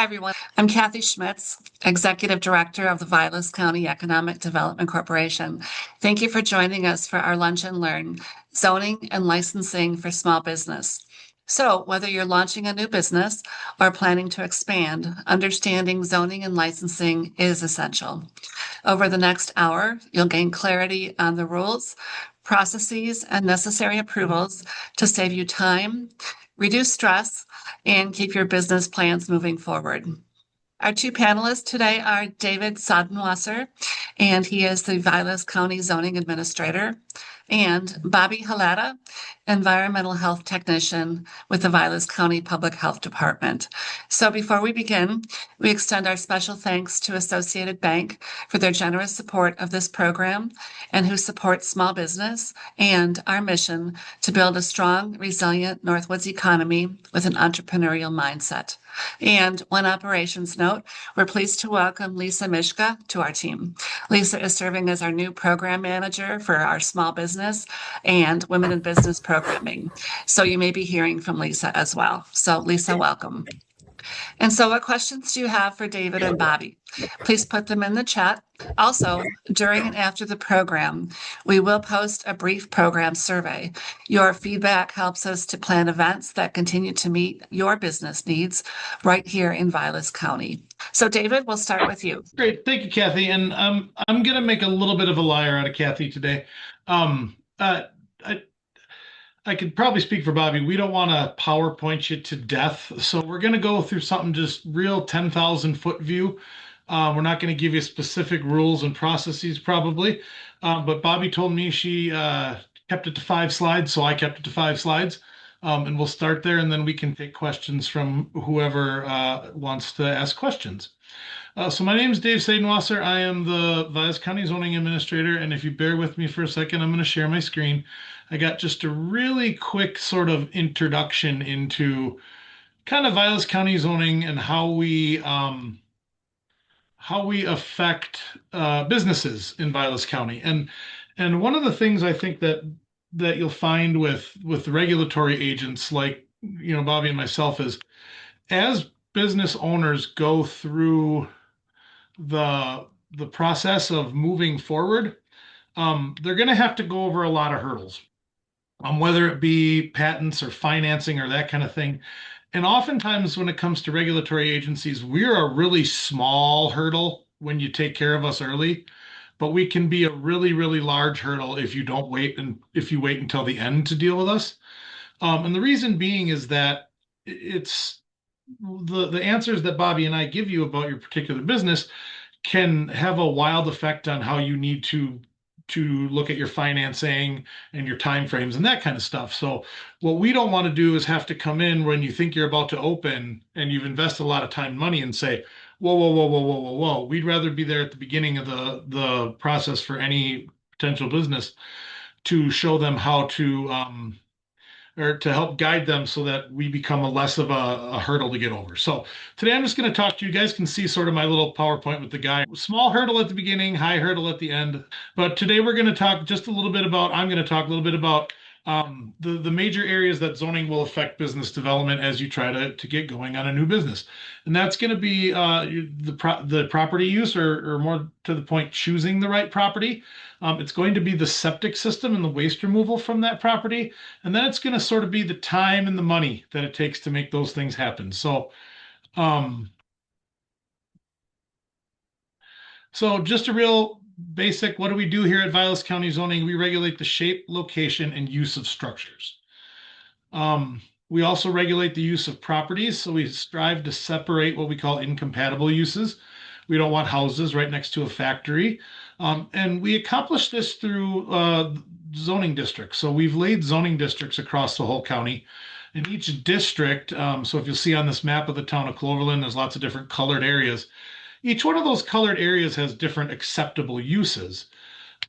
everyone. I'm Kathy Schmitz, Executive Director of the Vilas County Economic Development Corporation. Thank you for joining us for our Lunch and Learn, Zoning and Licensing for Small Business. So whether you're launching a new business or planning to expand, understanding zoning and licensing is essential. Over the next hour, you'll gain clarity on the rules, processes, and necessary approvals to save you time, reduce stress, and keep your business plans moving forward. Our two panelists today are David Sodenwasser, and he is the Vilas County Zoning Administrator, and Bobby Halata, Environmental Health Technician with the Vilas County Public Health Department. So before we begin, we extend our special thanks to Associated Bank for their generous support of this program and who support small business and our mission to build a strong, resilient Northwoods economy with an entrepreneurial mindset. And one operations note, we're pleased to welcome Lisa Mishka to our team. Lisa is serving as our new program manager for our small business and women in business programming. So you may be hearing from Lisa as well. So Lisa, welcome. And so what questions do you have for David and Bobby? Please put them in the chat. Also, during and after the program, we will post a brief program survey. Your feedback helps us to plan events that continue to meet your business needs right here in Vilas County. So David, we'll start with you. Great. Thank you, Kathy. And I'm going to make a little bit of a liar out of Kathy today. I could probably speak for Bobby. We don't want to PowerPoint you to death. So we're going to go through something just real 10,000 foot view. We're not going to give you specific rules and processes probably. But Bobby told me she kept it to 5 slides. So I kept it to 5 slides. And we'll start there and then we can take questions from whoever wants to ask questions. So my name is Dave Seidenwasser. I am the Vilas County Zoning Administrator. And if you bear with me for a second, I'm going to share my screen. I got just a really quick sort of introduction into kind of Vilas County zoning and how we affect businesses in Vilas County. And one of the things I think that you'll find with regulatory agents like Bobby and myself is as business owners go through the process of moving forward, they're going to have to go over a lot of hurdles, whether it be patents or financing or that kind of thing. And oftentimes when it comes to regulatory agencies, we're a really small hurdle when you take care of us early, but we can be a really, really large hurdle if you don't wait and if you wait until the end to deal with us. And the reason being is that it's the answers that Bobby and I give you about your particular business can have a wild effect on how you need to look at your financing and your timeframes and that kind of stuff. So what we don't want to do is have to come in when you think you're about to open and you've invested a lot of time and money and say, whoa, whoa, whoa, whoa, whoa, whoa, whoa. We'd rather be there at the beginning of the process for any potential business to show them how to or to help guide them so that we become a less of a hurdle to get over. So today I'm just going to talk to you. You guys can see sort of my little PowerPoint with the guy. Small hurdle at the beginning, high hurdle at the end. But today we're going to talk just a little bit about, I'm going to talk a little bit about the major areas that zoning will affect business development as you try to get going on a new business. And that's going to be the property use, or more to the point, choosing the right property. It's going to be the septic system and the waste removal from that property. And then it's going to sort of be the time and the money that it takes to make those things happen. So just a real basic, what do we do here at Vilas County Zoning? We regulate the shape, location, and use of structures. We also regulate the use of properties. So we strive to separate what we call incompatible uses. We don't want houses right next to a factory. And we accomplish this through zoning districts. So we've laid zoning districts across the whole county. In each district, so if you'll see on this map of the town of Cloverland, there's lots of different colored areas. Each one of those colored areas has different acceptable uses.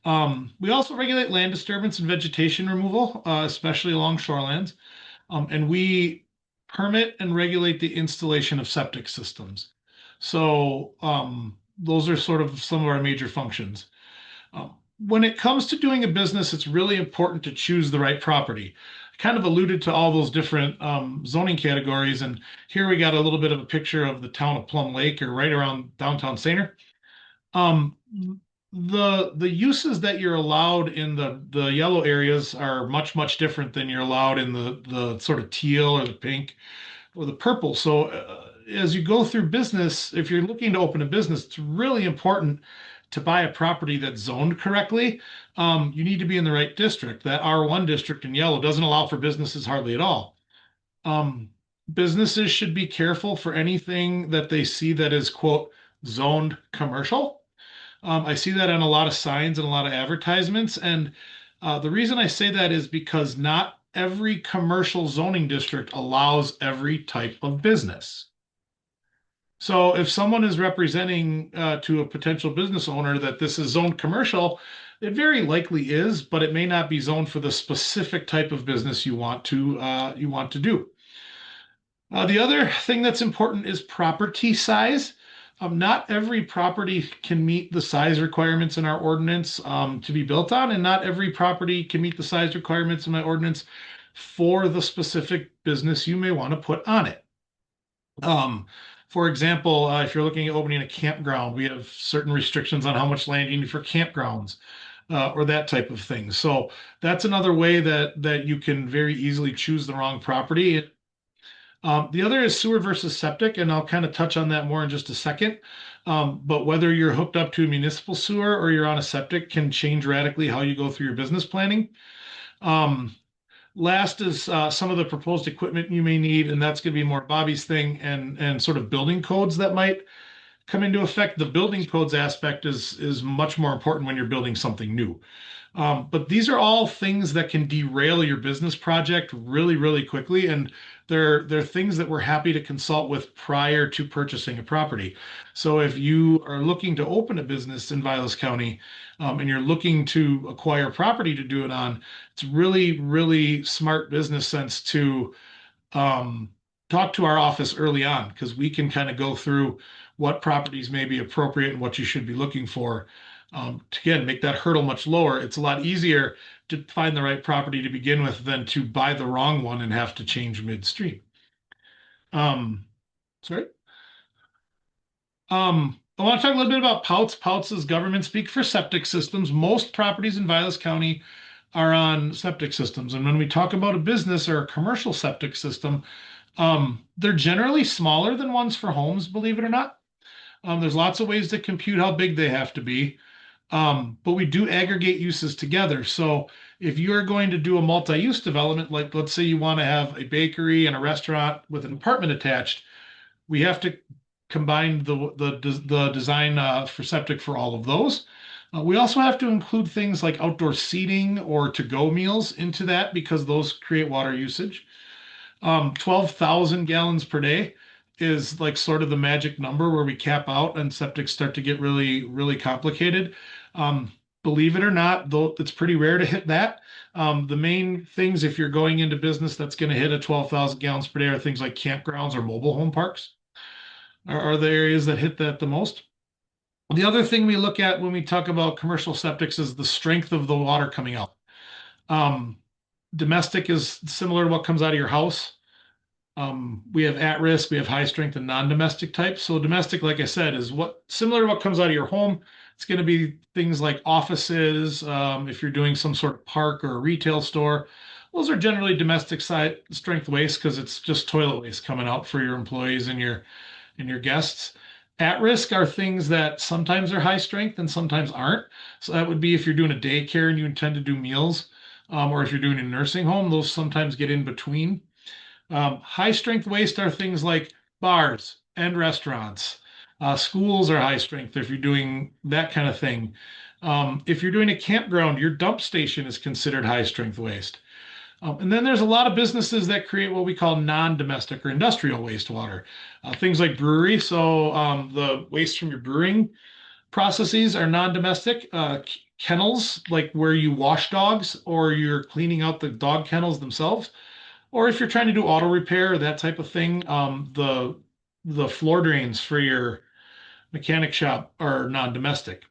We also regulate land disturbance and vegetation removal, especially along shorelands. And we permit and regulate the installation of septic systems. So those are sort of some of our major functions. When it comes to doing a business, it's really important to choose the right property. kind of alluded to all those different zoning categories. And here we got a little bit of a picture of the town of Plum Lake, or right around downtown Sainer. Um, the uses that you're allowed in the yellow areas are much different than you're allowed in the sort of teal or the pink or the purple. So as you go through business, if you're looking to open a business, it's really important to buy a property that's zoned correctly. You need to be in the right district. That R1 district in yellow doesn't allow for businesses hardly at all. Um, Businesses should be careful for anything that they see that is, quote, zoned commercial. I see that on a lot of signs and a lot of advertisements. And the reason I say that is because not every commercial zoning district allows every type of business. So if someone is representing to a potential business owner that this is zoned commercial, it very likely is, but it may not be zoned for the specific type of business you want to do. The other thing that's important is property size. Not every property can meet the size requirements in our ordinance to be built on, and not every property can meet the size requirements in my ordinance for the specific business you may want to put on it. Um, for example, if you're looking at opening a campground, we have certain restrictions on how much land you need for campgrounds. Or that type of thing. So that's another way that you can very easily choose the wrong property. The other is sewer versus septic, and I'll kind of touch on that more in just a second. But whether you're hooked up to a municipal sewer or you're on a septic can change radically how you go through your business planning. Um, Last is some of the proposed equipment you may need, and that's going to be more Bobby's thing, and sort of building codes that might come into effect. The building codes aspect is much more important when you're building something new. But these are all things that can derail your business project really quickly, and they're things that we're happy to consult with prior to purchasing a property. So if you are looking to open a business in Vilas County, and you're looking to acquire property to do it on, it's really smart business sense to um, talk to our office early on, because we can kind of go through what properties may be appropriate and what you should be looking for. To again, make that hurdle much lower. It's a lot easier to find the right property to begin with than to buy the wrong one and have to change midstream. Um, sorry. I want to talk a little bit about POUTS. POUTS is government speak for septic systems. Most properties in Vilas County are on septic systems. And when we talk about a business or a commercial septic system, they're generally smaller than ones for homes, believe it or not. There's lots of ways to compute how big they have to be. But we do aggregate uses together. So if you're going to do a multi-use development, like let's say you want to have a bakery and a restaurant with an apartment attached, we have to combine the design for septic for all of those. We also have to include things like outdoor seating or to-go meals into that, because those create water usage. 12,000 gallons per day is like sort of the magic number where we cap out and septics start to get really complicated. Um, Believe it or not, though, it's pretty rare to hit that. The main things, if you're going into business that's going to hit a 12,000 gallons per day, are things like campgrounds or mobile home parks are the areas that hit that the most. The other thing we look at when we talk about commercial septics is the strength of the water coming out. Um, Domestic is similar to what comes out of your house. We have at risk, we have high strength and non-domestic types. So domestic, like I said, is what similar to what comes out of your home. It's going to be things like offices. If you're doing some sort of park or a retail store, those are generally domestic side strength waste, because it's just toilet waste coming out for your employees and your guests. At risk are things that sometimes are high strength and sometimes aren't. So that would be if you're doing a daycare and you intend to do meals, or if you're doing a nursing home, those sometimes get in between. High strength waste are things like bars and restaurants. Schools are high strength if you're doing that kind of thing. If you're doing a campground, your dump station is considered high strength waste. And then there's a lot of businesses that create what we call non-domestic or industrial wastewater. Things like brewery. So the waste from your brewing processes are non-domestic. Kennels, like where you wash dogs or you're cleaning out the dog kennels themselves, or if you're trying to do auto repair, that type of thing, the floor drains for your mechanic shop are non-domestic.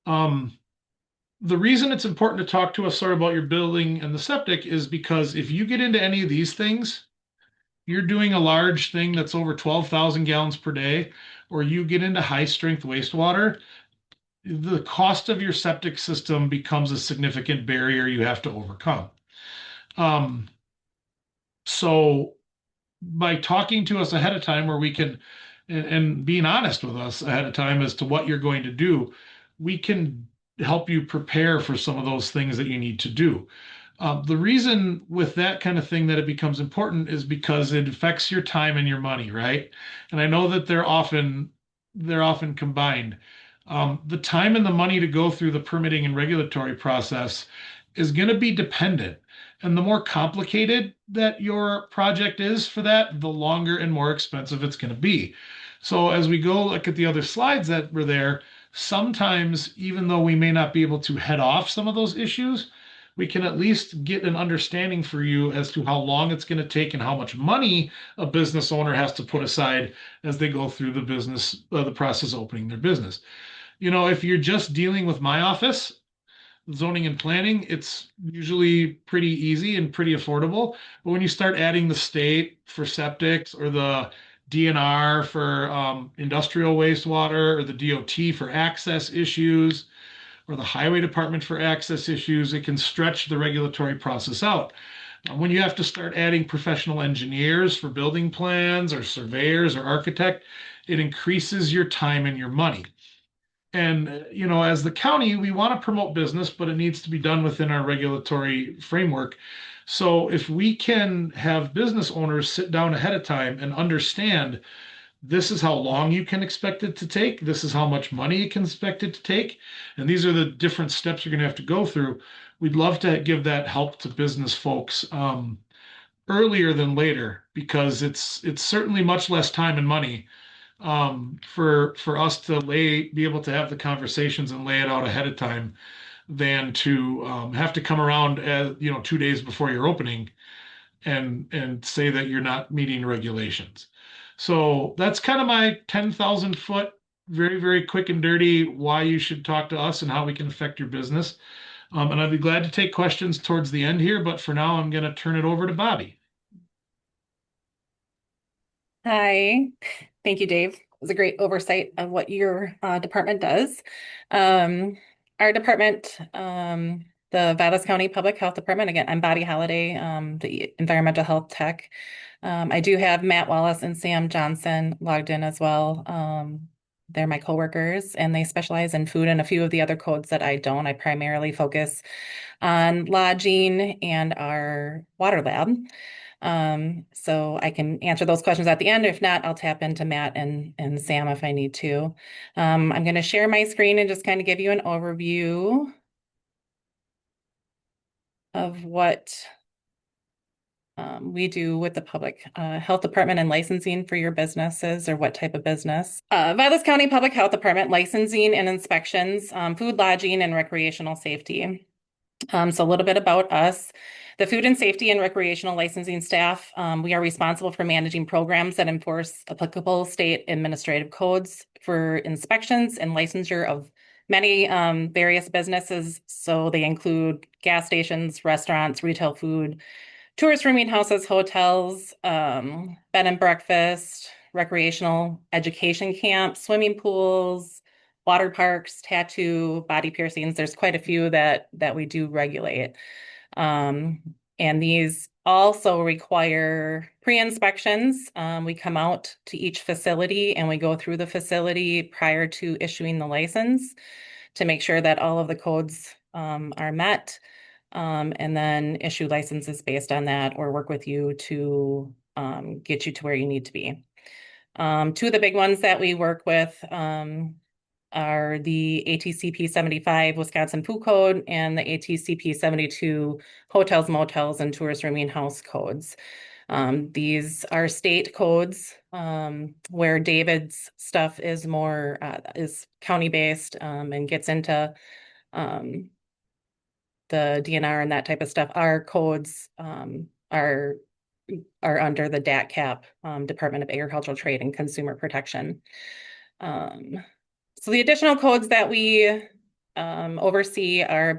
Um, the reason it's important to talk to us sort of about your building and the septic is because if you get into any of these things, you're doing a large thing that's over 12,000 gallons per day, or you get into high strength wastewater, the cost of your septic system becomes a significant barrier you have to overcome. Um, so by talking to us ahead of time where we can and being honest with us ahead of time as to what you're going to do, we can help you prepare for some of those things that you need to do. The reason with that kind of thing that it becomes important is because it affects your time and your money, right? And I know that they're often combined. The time and the money to go through the permitting and regulatory process is going to be dependent. And the more complicated that your project is for that, the longer and more expensive it's going to be. So as we go look at the other slides that were there, sometimes even though we may not be able to head off some of those issues, we can at least get an understanding for you as to how long it's going to take and how much money a business owner has to put aside as they go through the process of opening their business. If you're just dealing with my office, zoning and planning, it's usually pretty easy and pretty affordable. But when you start adding the state for septics or the DNR for industrial wastewater or the DOT for access issues or the highway department for access issues, it can stretch the regulatory process out. When you have to start adding professional engineers for building plans or surveyors or architect, it increases your time and your money. And, as the county, we want to promote business, but it needs to be done within our regulatory framework. So if we can have business owners sit down ahead of time and understand this is how long you can expect it to take, this is how much money you can expect it to take, and these are the different steps you're going to have to go through. We'd love to give that help to business folks earlier than later because it's certainly much less time and money for us to be able to have the conversations and lay it out ahead of time than to have to come around 2 days before your opening and say that you're not meeting regulations. So that's kind of my 10,000 foot, very, very quick and dirty why you should talk to us and how we can affect your business. And I'd be glad to take questions towards the end here, but for now, I'm going to turn it over to Bobby. Hi, thank you, Dave. It was a great oversight of what your department does. Um, our department, the Vilas County Public Health Department, again, I'm Bobby Holliday, the environmental health tech. I do have Matt Wallace and Sam Johnson logged in as well. They're my coworkers and they specialize in food and a few of the other codes that I don't. I primarily focus on lodging and our water lab. So I can answer those questions at the end. If not, I'll tap into Matt and Sam if I need to. I'm going to share my screen and just kind of give you an overview of what we do with the public health department and licensing for your businesses or what type of business. Vilas County Public Health Department licensing and inspections, food, lodging, and recreational safety. So a little bit about us. The food and safety and recreational licensing staff, we are responsible for managing programs that enforce applicable state administrative codes for inspections and licensure of many various businesses. So they include gas stations, restaurants, retail food, tourist rooming houses, hotels, bed and breakfast, recreational education camps, swimming pools, water parks, tattoo, body piercings. There's quite a few that we do regulate. And these also require pre-inspections. We come out to each facility and we go through the facility prior to issuing the license to make sure that all of the codes are met, and then issue licenses based on that or work with you to get you to where you need to be. Two of the big ones that we work with are the ATCP 75 Wisconsin Food Code and the ATCP 72 Hotels, Motels, and Tourist Rooming House codes. These are state codes where David's stuff is more is county-based and gets into the DNR and that type of stuff. Our codes are under the DATCAP, Department of Agricultural Trade and Consumer Protection. So the additional codes that we oversee our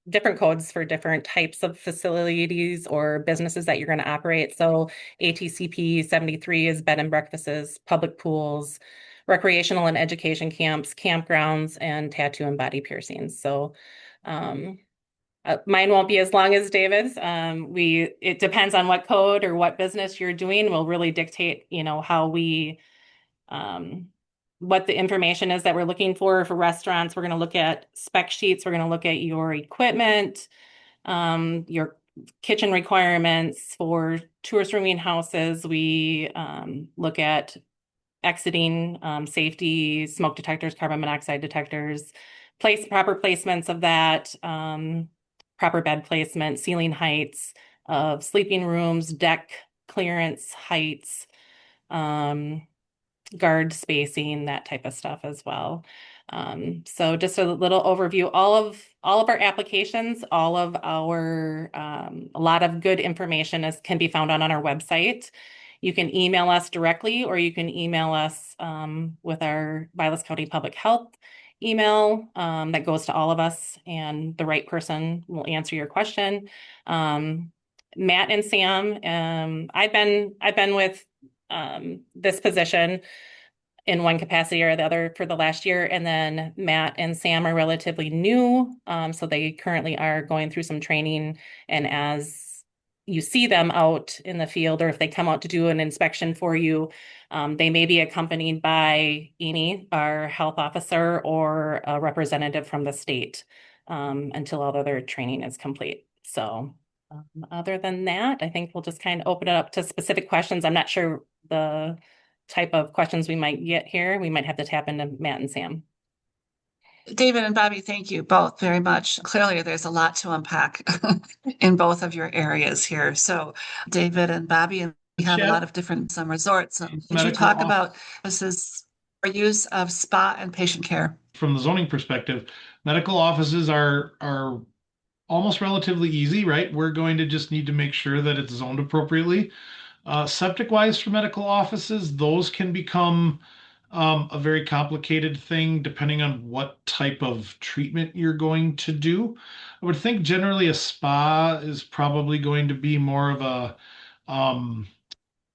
different codes for different types of facilities or businesses that you're going to operate. So ATCP 73 is bed and breakfasts, public pools, recreational and education camps, campgrounds, and tattoo and body piercings. So mine won't be as long as David's. It depends on what code or what business you're doing will really dictate, how we what the information is that we're looking for. For restaurants, we're going to look at spec sheets. We're going to look at your equipment, your kitchen requirements. For tourist rooming houses, we look at exiting safety, smoke detectors, carbon monoxide detectors, proper placements of that, proper bed placement, ceiling heights of sleeping rooms, deck clearance heights, guard spacing, that type of stuff as well. So just a little overview, all of our applications, all of our, a lot of good information can be found on our website. You can email us directly, or you can email us with our Vilas County Public Health email that goes to all of us, and the right person will answer your question. Matt and Sam, I've been with this position in one capacity or the other for the last year. And then Matt and Sam are relatively new. So they currently are going through some training. And as you see them out in the field, or if they come out to do an inspection for you, they may be accompanied by Amy, our health officer, or a representative from the state until all of their training is complete. So other than that, I think we'll just kind of open it up to specific questions. I'm not sure the type of questions we might get here. We might have to tap into Matt and Sam. David and Bobby, thank you both very much. Clearly, there's a lot to unpack in both of your areas here. So, David and Bobby, we have a lot of different resorts. Could you talk about this is our use of spa and patient care? From the zoning perspective, medical offices are almost relatively easy, right? We're going to just need to make sure that it's zoned appropriately. Septic wise for medical offices, those can become a very complicated thing depending on what type of treatment you're going to do. I would think generally a spa is probably going to be more of a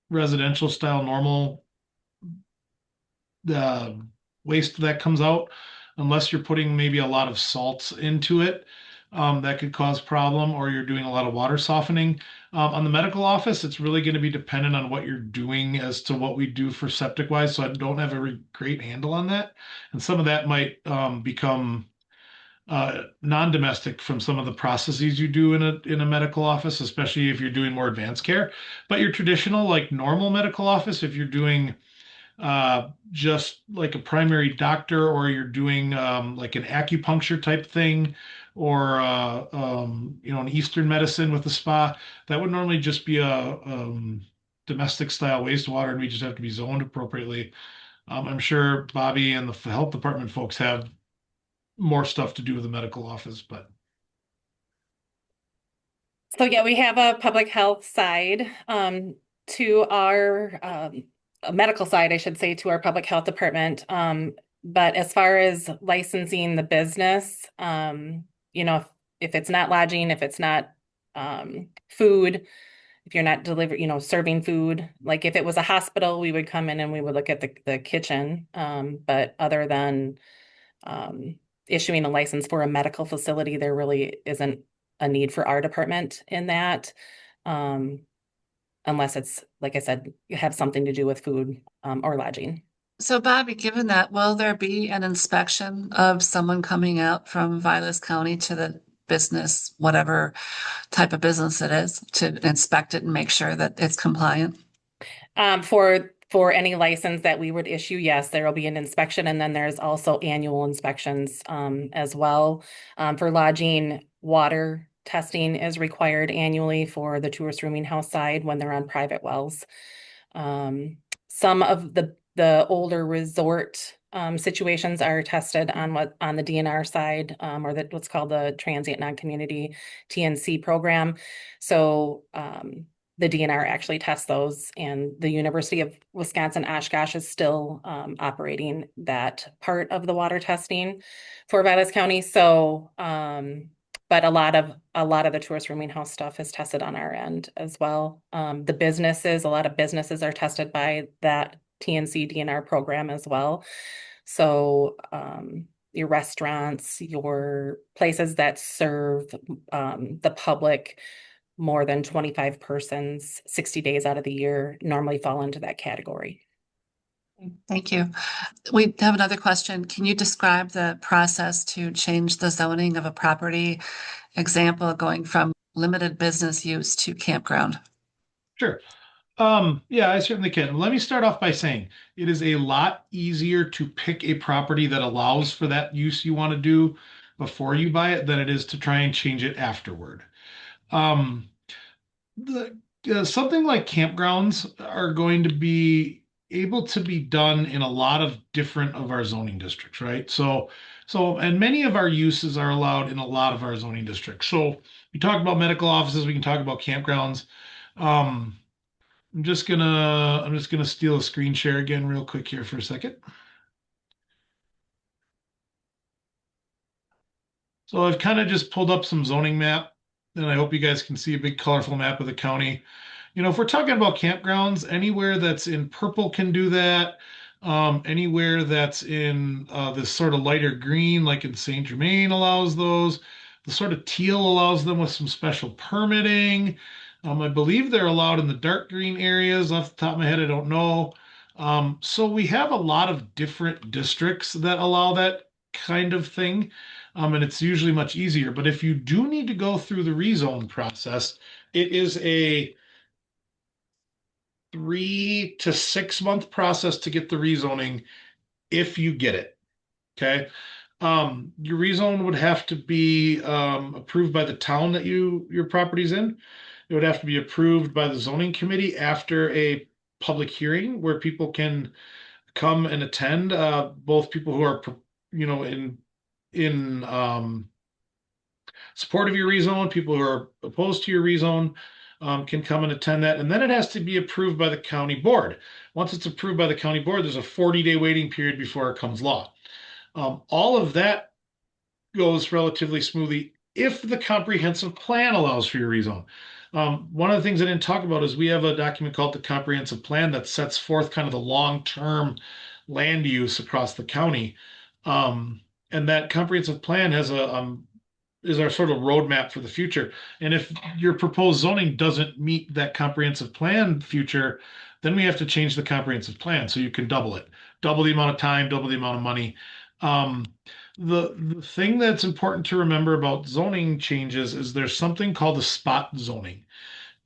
residential style, normal waste that comes out, unless you're putting maybe a lot of salts into it. That could cause problem, or you're doing a lot of water softening. On the medical office, it's really going to be dependent on what you're doing as to what we do for septic wise. So I don't have a great handle on that. And some of that might become non-domestic from some of the processes you do in a medical office, especially if you're doing more advanced care. But your traditional, like normal medical office, if you're doing just like a primary doctor, or you're doing like an acupuncture type thing, or an Eastern medicine with a spa, that would normally just be a domestic style wastewater, and we just have to be zoned appropriately. I'm sure Bobby and the health department folks have more stuff to do with the medical office, but. So yeah, we have a public health side to our a medical side, I should say, to our public health department. But as far as licensing the business, if it's not lodging, if it's not food, if you're not serving food, like if it was a hospital, we would come in and we would look at the kitchen. But other than issuing a license for a medical facility, there really isn't a need for our department in that. Unless it's, like I said, have something to do with food or lodging. So, Bobby, given that, will there be an inspection of someone coming out from Vilas County to the business, whatever type of business it is, to inspect it and make sure that it's compliant? For any license that we would issue, yes, there will be an inspection, and then there's also annual inspections as well. For lodging, water testing is required annually for the tourist rooming house side when they're on private wells. Some of the older resort situations are tested on the DNR side, or what's called the Transient Non-Community TNC program. So the DNR actually tests those, and the University of Wisconsin Oshkosh is still operating that part of the water testing for Vilas County. So, but a lot of the tourist rooming house stuff is tested on our end as well. The businesses, a lot of businesses are tested by that TNC DNR program as well. So, your restaurants, your places that serve the public more than 25 persons 60 days out of the year normally fall into that category. Thank you. We have another question. Can you describe the process to change the zoning of a property? Example, going from limited business use to campground. Sure. Yeah, I certainly can. Let me start off by saying it is a lot easier to pick a property that allows for that use you want to do before you buy it than it is to try and change it afterward. Um, Something like campgrounds are going to be able to be done in a lot of different of our zoning districts, right? And many of our uses are allowed in a lot of our zoning districts. So we talk about medical offices, we can talk about campgrounds. Um, I'm just gonna steal a screen share again real quick here for a second. So I've kind of just pulled up some zoning map, and I hope you guys can see a big colorful map of the county. If we're talking about campgrounds, anywhere that's in purple can do that. Anywhere that's in this sort of lighter green, like in Saint Germain, allows those. The sort of teal allows them with some special permitting. I believe they're allowed in the dark green areas. Off the top of my head, I don't know. So we have a lot of different districts that allow that kind of thing. And it's usually much easier. But if you do need to go through the rezone process, it is a 3 to 6 month process to get the rezoning if you get it. Okay. Your rezone would have to be approved by the town that your property's in. It would have to be approved by the zoning committee after a public hearing where people can come and attend. Both people who are, in support of your rezone, people who are opposed to your rezone, can come and attend that. And then it has to be approved by the county board. Once it's approved by the county board, there's a 40-day waiting period before it comes law. All of that goes relatively smoothly if the comprehensive plan allows for your rezone. One of the things I didn't talk about is we have a document called the comprehensive plan that sets forth kind of the long-term land use across the county. And that comprehensive plan is our sort of roadmap for the future. And if your proposed zoning doesn't meet that comprehensive plan future, then we have to change the comprehensive plan so you can double it, double the amount of time, double the amount of money. The thing that's important to remember about zoning changes is there's something called a spot zoning.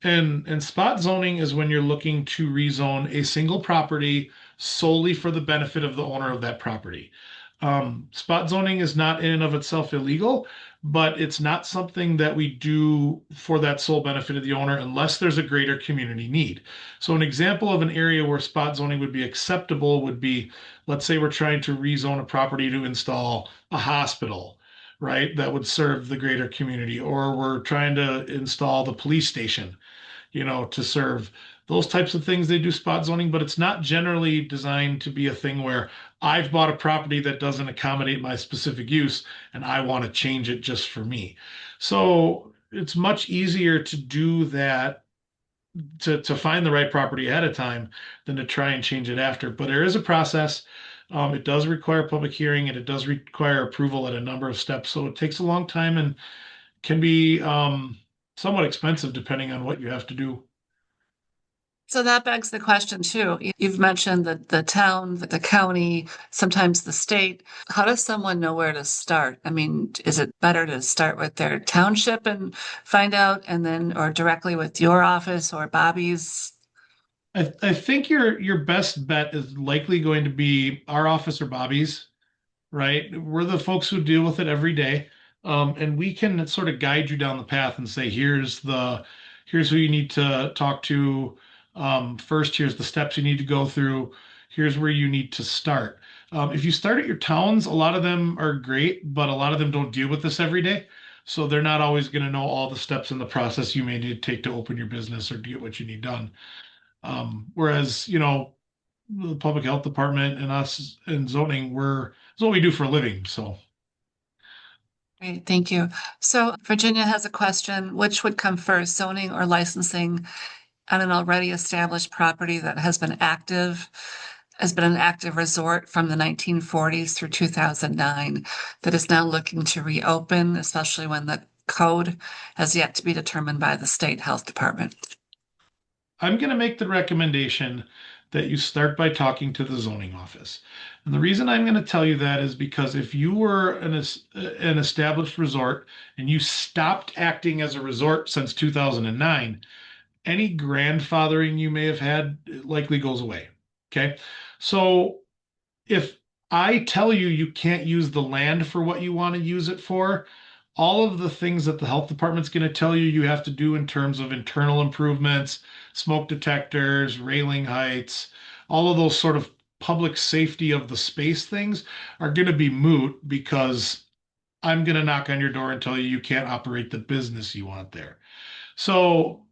And spot zoning is when you're looking to rezone a single property solely for the benefit of the owner of that property. Spot zoning is not in and of itself illegal, but it's not something that we do for that sole benefit of the owner unless there's a greater community need. So an example of an area where spot zoning would be acceptable would be, let's say we're trying to rezone a property to install a hospital, right? That would serve the greater community, or we're trying to install the police station, to serve those types of things. They do spot zoning, but it's not generally designed to be a thing where I've bought a property that doesn't accommodate my specific use and I want to change it just for me. So it's much easier to do that, to find the right property ahead of time than to try and change it after. But there is a process. It does require public hearing and it does require approval at a number of steps. So it takes a long time and can be somewhat expensive depending on what you have to do. So that begs the question too. You've mentioned the town, the county, sometimes the state. How does someone know where to start? I mean, is it better to start with their township and find out, and then, or directly with your office or Bobby's? I think your best bet is likely going to be our office or Bobby's, right? We're the folks who deal with it every day. And we can sort of guide you down the path and say, here's who you need to talk to. First, here's the steps you need to go through. Here's where you need to start. If you start at your towns, a lot of them are great, but a lot of them don't deal with this every day. So they're not always going to know all the steps in the process you may need to take to open your business or to get what you need done. Whereas, the public health department and us in zoning, it's what we do for a living. So Great, thank you. So Virginia has a question, which would come first, zoning or licensing on an already established property that has been an active resort from the 1940s through 2009 that is now looking to reopen, especially when the code has yet to be determined by the state health department. I'm going to make the recommendation that you start by talking to the zoning office. And the reason I'm going to tell you that is because if you were an established resort and you stopped acting as a resort since 2009, any grandfathering you may have had likely goes away. Okay. So if I tell you you can't use the land for what you want to use it for, all of the things that the health department's going to tell you you have to do in terms of internal improvements, smoke detectors, railing heights, all of those sort of public safety of the space things are going to be moot because I'm going to knock on your door and tell you you can't operate the business you want there. So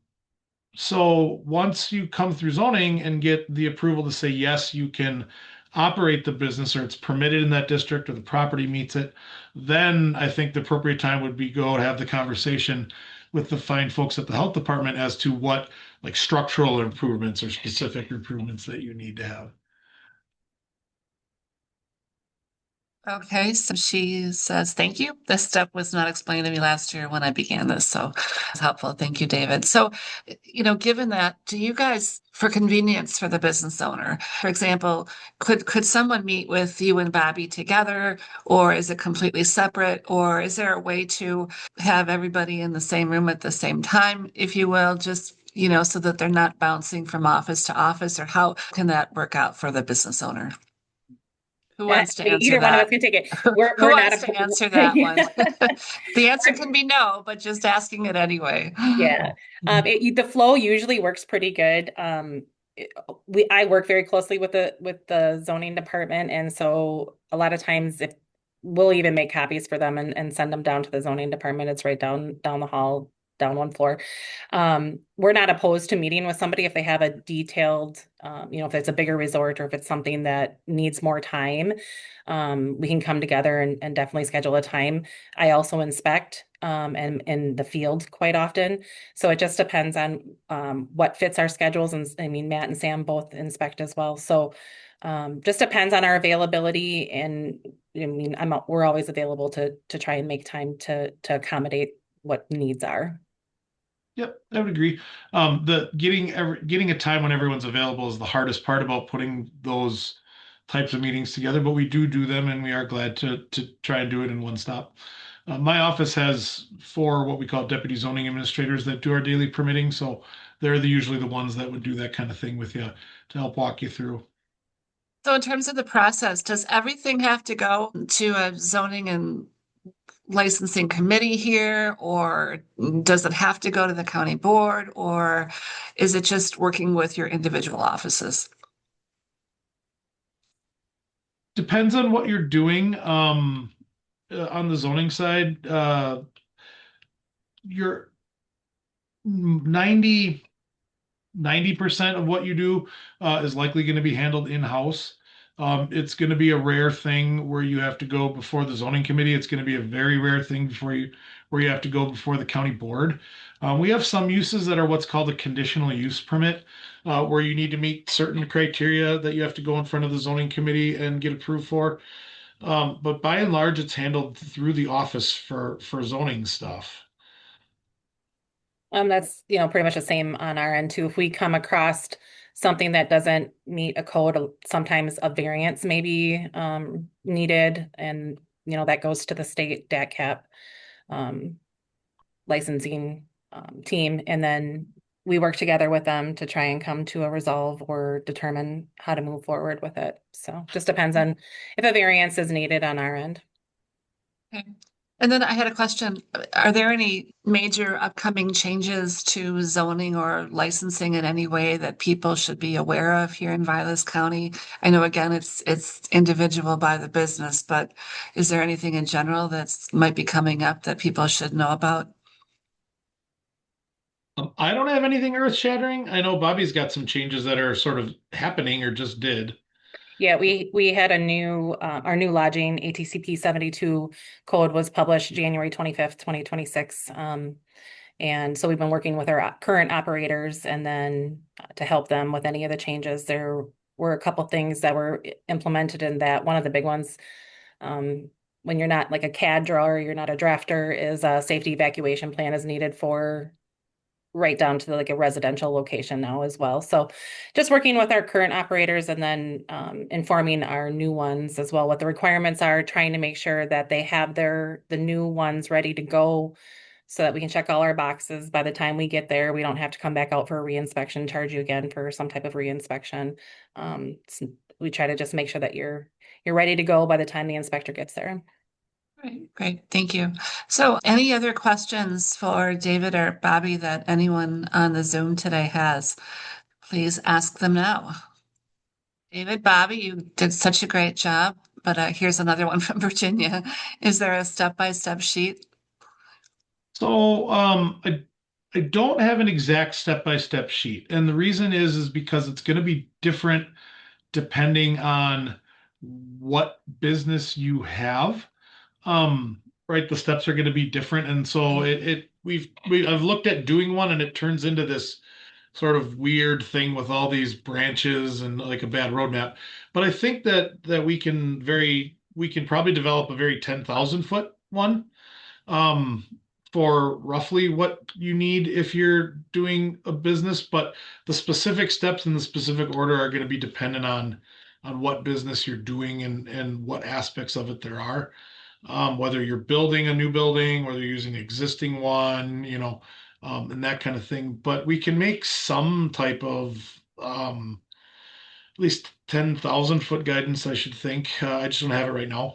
once you come through zoning and get the approval to say, yes, you can operate the business or it's permitted in that district or the property meets it, then I think the appropriate time would be go and have the conversation with the fine folks at the health department as to what like structural improvements or specific improvements that you need to have. Okay, so she says, thank you. This step was not explained to me last year when I began this, so it's helpful. Thank you, David. So, given that, do you guys, for convenience for the business owner, for example, could someone meet with you and Bobby together, or is it completely separate, or is there a way to have everybody in the same room at the same time, if you will, just so that they're not bouncing from office to office, or how can that work out for the business owner? Who wants to answer Either one of us that? can take it. Who We're not wants a to answer that one? The answer can be no, but just asking it anyway. yeah. The flow usually works pretty good. I work very closely with the zoning department, and so a lot of times if we'll even make copies for them and send them down to the zoning department. It's right down the hall, down one floor. We're not opposed to meeting with somebody if they have a detailed, if it's a bigger resort or if it's something that needs more time. We can come together and definitely schedule a time. I also inspect and in the field quite often. So it just depends on what fits our schedules. And I mean, Matt and Sam both inspect as well. So just depends on our availability. And I mean, we're always available to try and make time to accommodate what needs are. Yep, I would agree. The getting a time when everyone's available is the hardest part about putting those types of meetings together, but we do them, and we are glad to try and do it in one stop. My office has four what we call deputy zoning administrators that do our daily permitting, so they're usually the ones that would do that kind of thing with you to help walk you through. So in terms of the process, does everything have to go to a zoning and licensing committee here, or does it have to go to the county board, or is it just working with your individual offices? Depends on what you're doing. On the zoning side, you're 90% of what you do is likely going to be handled in-house. It's going to be a rare thing where you have to go before the zoning committee. It's going to be a very rare thing where you have to go before the county board. We have some uses that are what's called a conditional use permit, where you need to meet certain criteria that you have to go in front of the zoning committee and get approved for. But by and large, it's handled through the office for zoning stuff. That's, pretty much the same on our end too. If we come across something that doesn't meet a code, sometimes a variance may be needed, and that goes to the state DAT um, licensing team, and then we work together with them to try and come to a resolve or determine how to move forward with it. So just depends on if a variance is needed on our end. Okay. And then I had a question. Are there any major upcoming changes to zoning or licensing in any way that people should be aware of here in Vilas County? I know again it's individual by the business, but is there anything in general that's might be coming up that people should know about? I don't have anything earth shattering. I know Bobby's got some changes that are sort of happening or just did. Yeah, we had a new our new lodging ATCP 72 code was published January 25th, 2026. And so we've been working with our current operators and then to help them with any of the changes. There were a couple things that were implemented in that. One of the big ones, when you're not like a CAD drawer, you're not a drafter, is a safety evacuation plan is needed for right down to like a residential location now as well. So just working with our current operators and then informing our new ones as well what the requirements are, trying to make sure that they have the new ones ready to go so that we can check all our boxes by the time we get there. We don't have to come back out for a reinspection, charge you again for some type of reinspection. We try to just make sure that you're ready to go by the time the inspector gets there. Great, great. Thank you. So any other questions for David or Bobby that anyone on the Zoom today has? Please ask them now. David, Bobby, you did such a great job, but here's another one from Virginia. Is there a step-by-step sheet? So I don't have an exact step-by-step sheet. And the reason is because it's going to be different depending on what business you have. Right, the steps are going to be different. And so I've looked at doing one and it turns into this sort of weird thing with all these branches and like a bad roadmap. But I think that we can probably develop a very 10,000 foot one um, for roughly what you need if you're doing a business. But the specific steps in the specific order are going to be dependent on what business you're doing and what aspects of it there are. Whether you're building a new building, whether you're using an existing one, and that kind of thing. But we can make some type of at least 10,000 foot guidance, I should think. I just don't have it right now.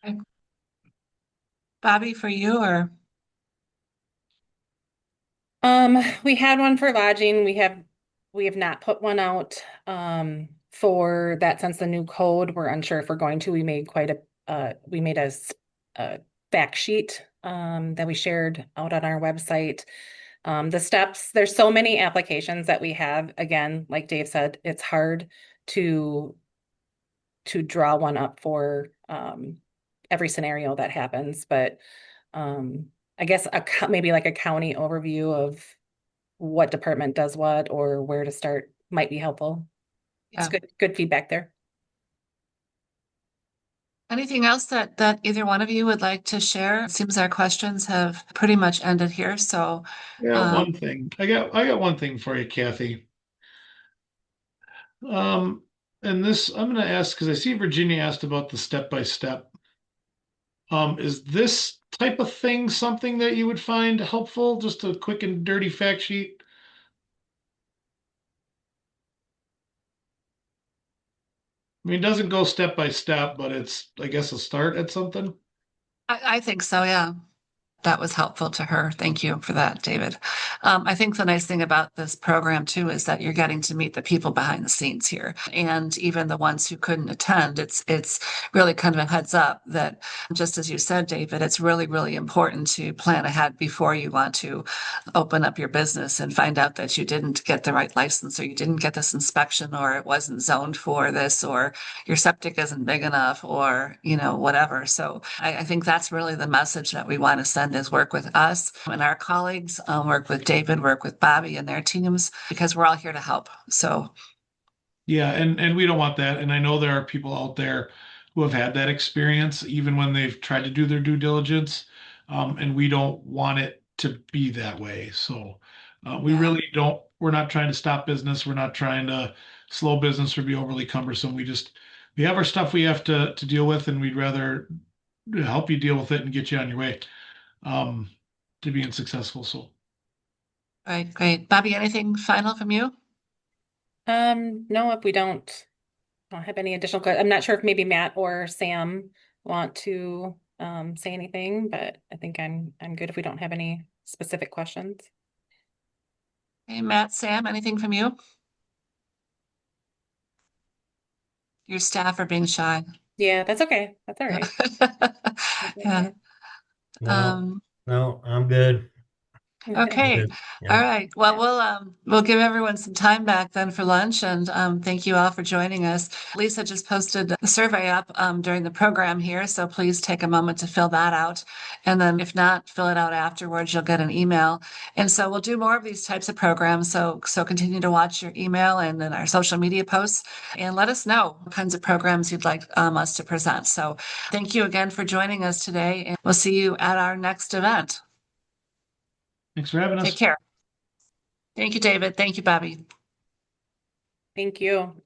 Okay. Bobby, for you or? We had one for lodging. We have not put one out for that since the new code. We're unsure if we're going to. We made a fact sheet that we shared out on our website. The steps, there's so many applications that we have. Again, like Dave said, it's hard to draw one up for every scenario that happens, but I guess maybe like a county overview of what department does what or where to start might be helpful. It's Yeah. good feedback there. Anything else that either one of you would like to share? It seems our questions have pretty much ended here. So, Yeah, um, one thing. I got one thing for you, Kathy. Um, and this I'm going to ask because I see Virginia asked about the step by step. Is this type of thing something that you would find helpful? Just a quick and dirty fact sheet? I mean, it doesn't go step by step, but it's, I guess, a start at something. I think so. Yeah. That was helpful to her. Thank you for that, David. I think the nice thing about this program too is that you're getting to meet the people behind the scenes here, and even the ones who couldn't attend. It's really kind of a heads up that, just as you said, David, it's really important to plan ahead before you want to open up your business and find out that you didn't get the right license or you didn't get this inspection or it wasn't zoned for this or your septic isn't big enough or whatever. So I think that's really the message that we want to send is work with us and our colleagues, work with David, work with Bobby and their teams because we're all here to help. So Yeah, and we don't want that. And I know there are people out there who have had that experience, even when they've tried to do their due diligence. And we don't want it to be that way. So we yeah, really don't, we're not trying to stop business. We're not trying to slow business or be overly cumbersome. We have our stuff we have to deal with, and we'd rather help you deal with it and get you on your way um, to being successful. So. right, great. Bobby, anything final from you? No, if we don't have any additional, I'm not sure if maybe Matt or Sam want to say anything, but I think I'm good if we don't have any specific questions. Hey, Matt, Sam, anything from you? Your staff are being shy. Yeah, that's okay. That's all right. Yeah. No, Um, no, I'm good. okay. Good. All Yeah. right. Well, we'll give everyone some time back then for lunch, and thank you all for joining us. Lisa just posted the survey up during the program here, so please take a moment to fill that out. And then if not, fill it out afterwards. You'll get an email. And so we'll do more of these types of programs. So continue to watch your email and then our social media posts, and let us know what kinds of programs you'd like us to present. So thank you again for joining us today, and we'll see you at our next event. Thanks for having us. Take care. Thank you, David. Thank you, Bobby. Thank you.